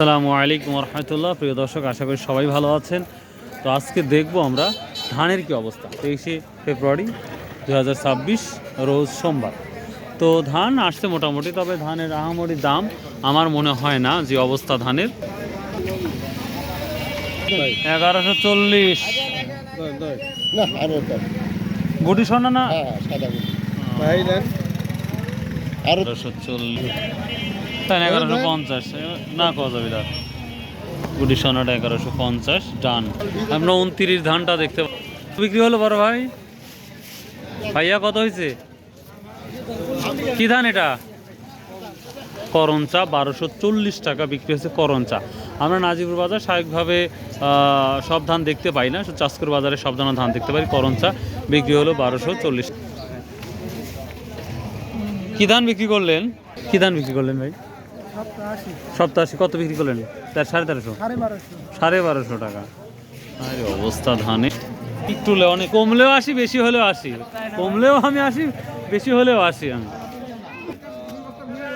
আসসালামু আলাইকুম রহমতুল্লাহ। প্রিয় দর্শক, আশা করি সবাই ভালো আছেন। তো আজকে দেখব আমরা ধানের কি অবস্থা। 23শে ফেব্রুয়ারি 2026 রোজ সোমবার। তো ধান আসছে মোটামুটি, তবে ধানের আহামরি দাম আমার মনে হয় না যে অবস্থা ধানের। 1140 গুটি সোনা না 1140 1150 না কত বিরাট গুটি সোনাটা 1150 ডান। আমরা 29 ধানটা দেখতে বিক্রি হলো বড় ভাই। ভাইয়া কত হয়েছে? কি ধান এটা? করঞ্চা 1240 টাকা বিক্রি হয়েছে করঞ্চা। আমরা নাজিপুর বাজার স্বাভাবিকভাবে সব ধান দেখতে পাই না, চাষকর বাজারে সব ধরনের ধান দেখতে পারি। করঞ্চা বিক্রি হলো 1240। কি ধান বিক্রি করলেন? কি ধান বিক্রি করলেন ভাই? 87। কত বিক্রি করলেন? 1350 1250 টাকা। আরে অবস্থা ধানে একটু অনেক কমলেও আসি, বেশি হলেও আসি, কমলেও আমি আসি, বেশি হলেও আসি আমি।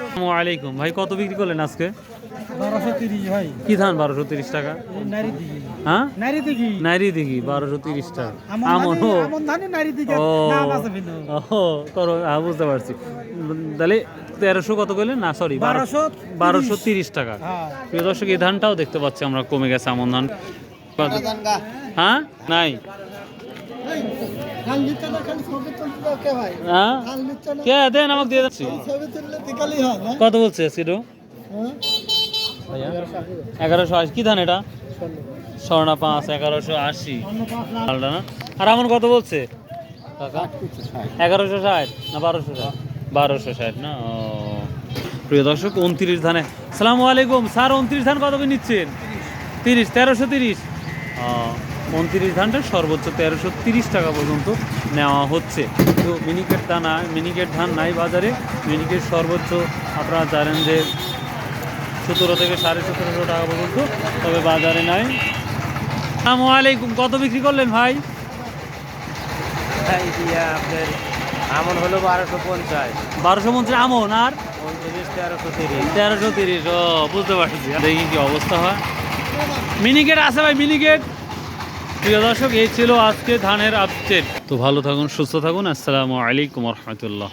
আসসালামু আলাইকুম ভাই, কত বিক্রি করলেন আজকে? 1230 ভাই। কি ধান 1230 টাকা? হ্যাঁ, নাইরি দিঘি 1230 টাকা। আমন করো, বুঝতে পারছি। তাহলে 1300 কত করলেন? না সরি 1230 টাকা। প্রিয় দর্শক, এই ধানটাও দেখতে পাচ্ছি আমরা কমে গেছে আমন ধান। হ্যাঁ নাই কে দেন, আমাকে দিয়ে যাচ্ছি। কত বলছে সিডো? 1180। কি ধান এটা? স্বর্ণা 5 1180 না। আর আমন কত বলছে? 1160 না 1260? 1260 না। প্রিয় দর্শক, 29 ধানে। আসসালামু আলাইকুম স্যার, 29 ধান কত করে নিচ্ছেন? 30 1330। 29 ধানটা সর্বোচ্চ 1330 টাকা পর্যন্ত নেওয়া হচ্ছে। তো মিনিকেট ধান নাই বাজারে। মিনিকেট সর্বোচ্চ আপনারা জানেন যে 17 থেকে 1750 টাকা পর্যন্ত, তবে বাজারে নাই। আসসালামু আলাইকুম, কত বিক্রি করলেন ভাই? আপনার আমন হলো 1250। 1250 আমন। আর 1330। ও বুঝতে পারছি। দেখি কি অবস্থা হয়। মিনিকেট আছে ভাই, মিনিকেট। প্রিয় দর্শক, এই ছিল আজকে ধানের আপডেট। তো ভালো থাকুন, সুস্থ থাকুন। আসসালামু আলাইকুম রহমতুল্লাহ।